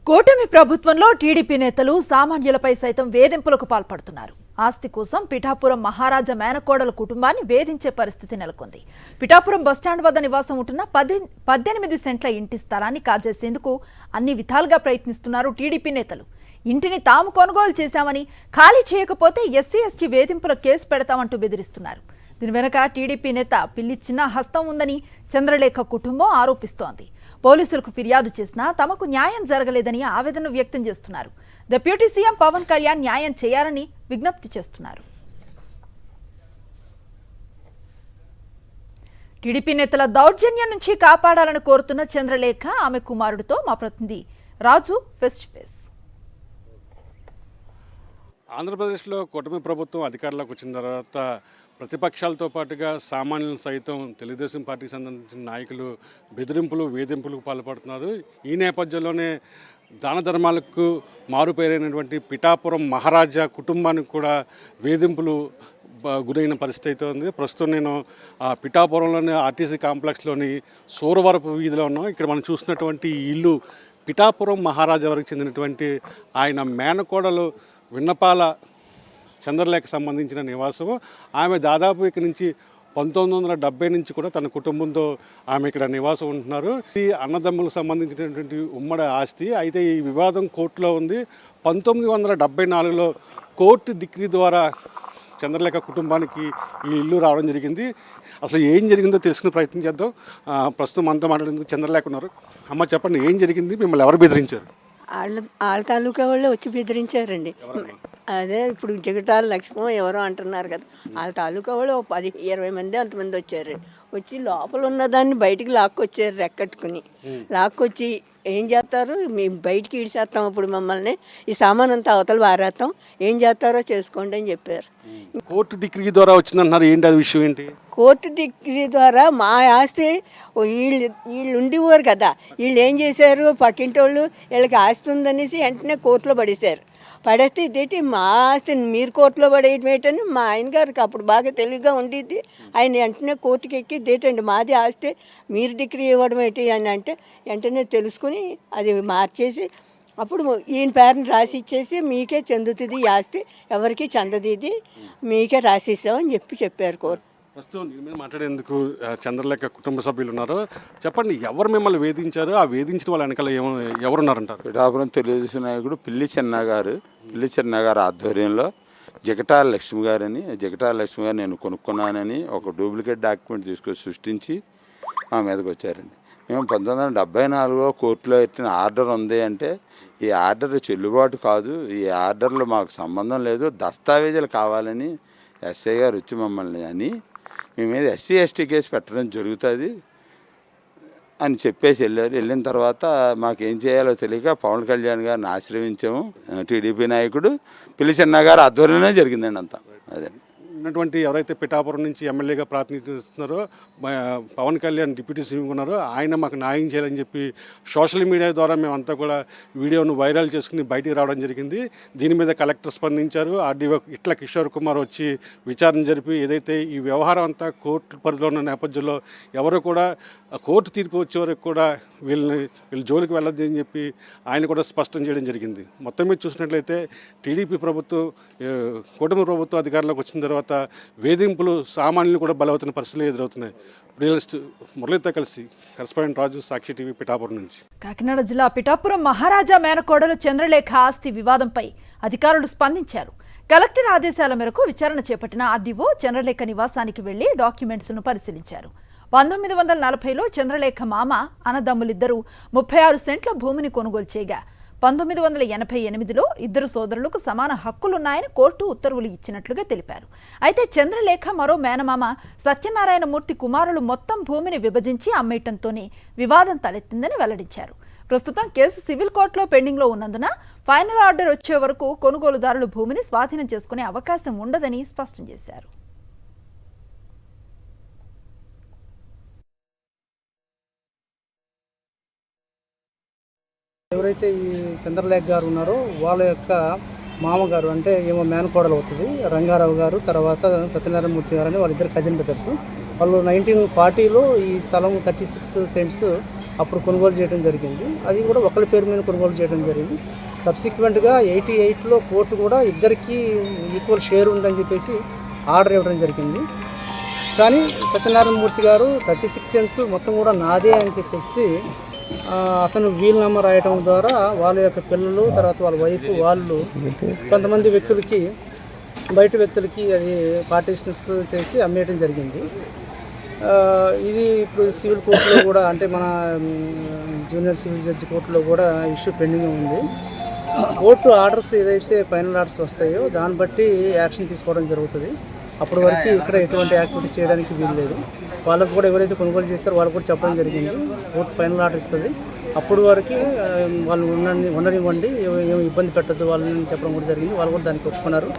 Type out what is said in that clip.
కూటమి ప్రభుత్వంలో టీడీపీ నేతలు సామాన్యులపై సైతం వేధింపులకు పాల్పడుతున్నారు. ఆస్తి కోసం పిఠాపురం మహారాజా మేనకోడల కుటుంబాన్ని వేధించే పరిస్థితి నెలకొంది. పిఠాపురం బస్టాండ్ వద్ద నివాసం ఉంటున్న 18 సెంట్ల ఇంటి స్థలాన్ని కాజేసేందుకు అన్ని విధాలుగా ప్రయత్నిస్తున్నారు టీడీపీ నేతలు. ఇంటిని తాము కొనుగోలు చేశామని, ఖాళీ చేయకపోతే ఎస్సీ ఎస్టీ వేధింపుల కేసు పెడతామంటూ బెదిరిస్తున్నారు. దీని వెనుక టీడీపీ నేత పిల్లిచ్చిన హస్తం ఉందని చంద్రలేఖ కుటుంబం ఆరోపిస్తోంది. పోలీసులకు ఫిర్యాదు చేసినా తమకు న్యాయం జరగలేదని ఆవేదన వ్యక్తం చేస్తున్నారు. డిప్యూటీ సీఎం పవన్ కళ్యాణ్ న్యాయం చేయాలని విజ్ఞప్తి చేస్తున్నారు. టీడీపీ నేతల దౌర్జన్యం నుంచి కాపాడాలని కోరుతున్న చంద్రలేఖ ఆమె కుమారుడితో మా ప్రతినిధి రాజు ఫేస్ టు ఫేస్. ఆంధ్రప్రదేశ్లో కూటమి ప్రభుత్వం అధికారంలోకి వచ్చిన తర్వాత ప్రతిపక్షాలతో పాటుగా సామాన్యులను సైతం తెలుగుదేశం పార్టీకి సంబంధించిన నాయకులు బెదిరింపులు వేధింపులకు పాల్పడుతున్నారు. ఈ నేపథ్యంలోనే దాన ధర్మాలకు మారుపేరైనటువంటి పిఠాపురం మహారాజా కుటుంబానికి కూడా వేధింపులు గురైన పరిస్థితి అయితే ఉంది. ప్రస్తుతం నేను పిఠాపురంలోని ఆర్టీసీ కాంప్లెక్స్లోని సూరవరపు వీధిలో ఉన్నాం. ఇక్కడ మనం చూసినటువంటి ఇల్లు పిఠాపురం మహారాజా వారికి చెందినటువంటి ఆయన మేనకోడలు విన్నపాల చంద్రలేఖ సంబంధించిన నివాసం. ఆమె దాదాపు ఇక్కడ నుంచి 1970 నుంచి కూడా తన కుటుంబంతో ఆమె ఇక్కడ నివాసం ఉంటున్నారు. ఈ అన్నదమ్ములకు సంబంధించినటువంటి ఉమ్మడి ఆస్తి. అయితే ఈ వివాదం కోర్టులో ఉంది. 1974లో కోర్టు డిగ్రీ ద్వారా చంద్రలేఖ కుటుంబానికి ఈ ఇల్లు రావడం జరిగింది. అసలు ఏం జరిగిందో తెలుసుకునే ప్రయత్నం చేద్దాం. ప్రస్తుతం మనతో మాట్లాడేందుకు చంద్రలేఖ ఉన్నారు. అమ్మ చెప్పండి, ఏం జరిగింది? మిమ్మల్ని ఎవరు బెదిరించారు? వాళ్ళ తాలూకా వాళ్ళు వచ్చి బెదిరించారండి. అదే ఇప్పుడు జగటాల లక్ష్మో ఎవరో అంటున్నారు కదా, వాళ్ళ తాలూకా వాళ్ళు 10-20 మంది అంతమంది వచ్చారండి. వచ్చి లోపల ఉన్నదాన్ని బయటికి లాక్కొచ్చారు. రెక్కట్టుకుని లాక్కొచ్చి ఏం చేస్తారు, మేము బయటికి ఇడిచేస్తాం, అప్పుడు మమ్మల్ని ఈ సామాన్ అంతా అవతల వారేస్తాం, ఏం చేస్తారో చేసుకోండి అని చెప్పారు. కోర్టు డిగ్రీ ద్వారా వచ్చిందంటున్నారు. ఏంటి అది విషయం ఏంటి? కోర్టు డిగ్రీ ద్వారా మా ఆస్తి వీళ్ళు ఉండేవారు కదా, వీళ్ళు ఏం చేశారు, పక్కింటి వాళ్ళు వీళ్ళకి ఆస్తి ఉందనేసి వెంటనే కోర్టులో పడేశారు. పడేస్తే ఇదేంటి మా ఆస్తిని మీరు కోర్టులో పడేయటం ఏంటని మా ఆయన గారికి అప్పుడు బాగా తెలివిగా ఉండేది. ఆయన వెంటనే కోర్టుకి ఎక్కి ఇదేంటండి మాది ఆస్తి మీరు డిగ్రీ ఇవ్వడం ఏంటి అని అంటే వెంటనే తెలుసుకుని అది మార్చేసి అప్పుడు ఈయన పేరుని రాసి ఇచ్చేసి మీకే చెందుతుంది ఈ ఆస్తి, ఎవరికి చెందదు, ఇది మీకే రాసిస్తామని చెప్పారు కోర్టు. ప్రస్తుతం దీని మీద మాట్లాడేందుకు చంద్రలేఖ కుటుంబ సభ్యులు ఉన్నారు. చెప్పండి, ఎవరు మిమ్మల్ని వేధించారు? ఆ వేధించిన వాళ్ళ వెనకాల ఎవరున్నారంటారు? పిఠాపురం తెలుగుదేశం నాయకుడు పిల్లి చిన్న గారు ఆధ్వర్యంలో జగటాల లక్ష్మి గారని, జగటాల లక్ష్మి గారు నేను కొనుక్కున్నానని ఒక డూప్లికేట్ డాక్యుమెంట్ తీసుకొని సృష్టించి మా మీదకి వచ్చారండి. మేము 1974 కోర్టులో ఎట్టిన ఆర్డర్ ఉంది అంటే ఈ ఆర్డర్ చెల్లుబాటు కాదు, ఈ ఆర్డర్లో మాకు సంబంధం లేదు, దస్తావేజులు కావాలని ఎస్ఐ గారు వచ్చి మమ్మల్ని అని మీ మీద ఎస్సీ ఎస్టీ కేసు పెట్టడం జరుగుతుంది అని చెప్పేసి వెళ్ళారు. వెళ్ళిన తర్వాత మాకేం చేయాలో తెలియక పవన్ కళ్యాణ్ గారిని ఆశ్రయించాము. టీడీపీ నాయకుడు పిల్లి చిన్న గారు ఆధ్వర్యంలో జరిగిందండి అంతా. అదే ఉన్నటువంటి ఎవరైతే పిఠాపురం నుంచి ఎమ్మెల్యేగా ప్రాతినిధ్యం పవన్ కళ్యాణ్ డిప్యూటీ సీఎం ఉన్నారో ఆయన మాకు న్యాయం చేయాలని చెప్పి సోషల్ మీడియా ద్వారా మేమంతా కూడా వీడియోను వైరల్ చేసుకుని బయటికి రావడం జరిగింది. దీని మీద కలెక్టర్ స్పందించారు. ఆర్డీఓ ఇట్ల కిషోర్ కుమార్ వచ్చి విచారణ జరిపి ఏదైతే ఈ వ్యవహారం అంతా కోర్టు పరిధిలో ఉన్న నేపథ్యంలో ఎవరు కూడా కోర్టు తీర్పు వచ్చే వరకు కూడా వీళ్ళు జోలికి వెళ్ళొద్దు అని చెప్పి ఆయన కూడా స్పష్టం చేయడం జరిగింది. మొత్తం మీద చూసినట్లయితే టీడీపీ ప్రభుత్వం కూటమి ప్రభుత్వం అధికారంలోకి వచ్చిన తర్వాత వేధింపులు సామాన్యులు కూడా బలవుతున్న పరిస్థితులు ఎదురవుతున్నాయి. రియలిస్ట్ మురళితో కలిసి కరెస్పాండెంట్ రాజు, సాక్షి టీవీ, పిఠాపురం నుంచి. కాకినాడ జిల్లా పిఠాపురం మహారాజా మేనకోడలు చంద్రలేఖ ఆస్తి వివాదంపై అధికారులు స్పందించారు. కలెక్టర్ ఆదేశాల మేరకు విచారణ చేపట్టిన ఆర్డీఓ చంద్రలేఖ నివాసానికి వెళ్లి డాక్యుమెంట్స్ను పరిశీలించారు. 1940లో చంద్రలేఖ మామ అన్నదమ్ములిద్దరూ 36 సెంట్ల భూమిని కొనుగోలు చేయగా 1988లో ఇద్దరు సోదరులకు సమాన హక్కులున్నాయని కోర్టు ఉత్తర్వులు ఇచ్చినట్లుగా తెలిపారు. అయితే చంద్రలేఖ మరో మేనమామ సత్యనారాయణమూర్తి కుమారులు మొత్తం భూమిని విభజించి అమ్మేయటంతోనే వివాదం తలెత్తిందని వెల్లడించారు. ప్రస్తుతం కేసు సివిల్ కోర్టులో పెండింగ్లో ఉన్నందున ఫైనల్ ఆర్డర్ వచ్చే వరకు కొనుగోలుదారులు భూమిని స్వాధీనం చేసుకునే అవకాశం ఉండదని స్పష్టం చేశారు. ఎవరైతే ఈ చంద్రలేఖ గారు ఉన్నారో వాళ్ళ యొక్క మామగారు అంటే ఏమో మేనకోడలు అవుతుంది రంగారావు గారు, తర్వాత సత్యనారాయణమూర్తి గారు అని వాళ్ళిద్దరు కజిన్ బ్రదర్స్. వాళ్ళు 1940లో ఈ స్థలం 36 సెంట్స్ అప్పుడు కొనుగోలు చేయడం జరిగింది. అది కూడా ఒకరి పేరు మీద కొనుగోలు చేయడం జరిగింది. సబ్సిక్వెంట్గా 88లో కోర్టు కూడా ఇద్దరికీ ఈక్వల్ షేర్ ఉందని చెప్పేసి ఆర్డర్ ఇవ్వడం జరిగింది. కానీ సత్యనారాయణ మూర్తి గారు 36 సెంట్స్ మొత్తం కూడా నాదే అని చెప్పేసి అతను వీల్ నెంబర్ రాయటం ద్వారా వాళ్ళ యొక్క పిల్లలు, తర్వాత వాళ్ళ వైఫ్, వాళ్ళు కొంతమంది వ్యక్తులకి, బయట వ్యక్తులకి అది పార్టీషన్స్ చేసి అమ్మేయడం జరిగింది. ఇది ఇప్పుడు సివిల్ కోర్టులో కూడా, అంటే మన జూనియర్ సివిల్ జడ్జి కోర్టులో కూడా ఇష్యూ పెండింగ్ ఉంది. కోర్టు ఆర్డర్స్ ఏదైతే ఫైనల్ ఆర్డర్స్ వస్తాయో దాన్ని బట్టి యాక్షన్ తీసుకోవడం జరుగుతుంది. అప్పటి వరకు ఇక్కడ ఎటువంటి యాక్టివిటీ చేయడానికి వీలు లేదు. వాళ్ళకు కూడా ఎవరైతే కొనుగోలు చేస్తారో వాళ్ళకు కూడా చెప్పడం జరిగింది. కోర్టు ఫైనల్ ఆర్డర్ ఇస్తుంది. అప్పటి వరకు వాళ్ళు ఉండనివ్వండి, ఏమి ఇబ్బంది పెట్టద్దు వాళ్ళని చెప్పడం కూడా జరిగింది. వాళ్ళు కూడా దానికి ఒప్పుకున్నారు.